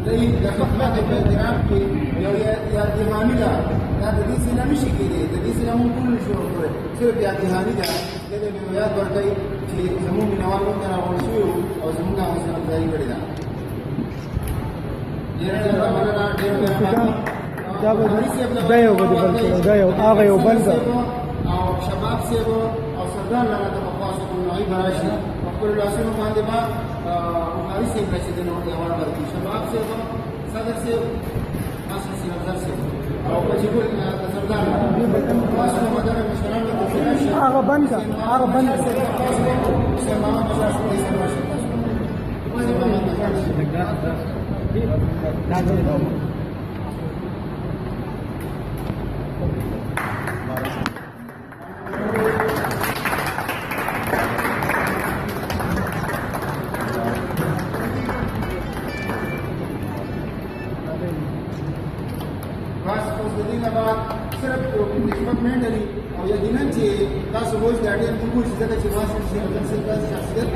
دې د خدمت په احترام کې یو یا جهاني ده دا د دې څخه نشي کېدی د دې څخه موږ ټول شو کړو صرف یا جهاني ده د دې یو یاد ورکړي چې زموږ مینوال موږ راوړل شو او زموږ حوصله افزایي کړې ده دا یو هغه یو بل ده او شباب سیبو او سردار لاله د مخاصه نوعي براشي خپل لاسونو باندې با بخاري سیب رسیدنه او یوار ورکی شباب سیبو صدر سیب اصل سیب افضل سیب او پجیبول سردار واسو مدار مشران د کوشش هغه بند ده سیمانه بشاش په سیمه بس اوس د دې نه بعد صرف نسبت منډلي او یقینا چې تاسو وایي دا ډېر موږ چې دا چې واسه شي د شخصیت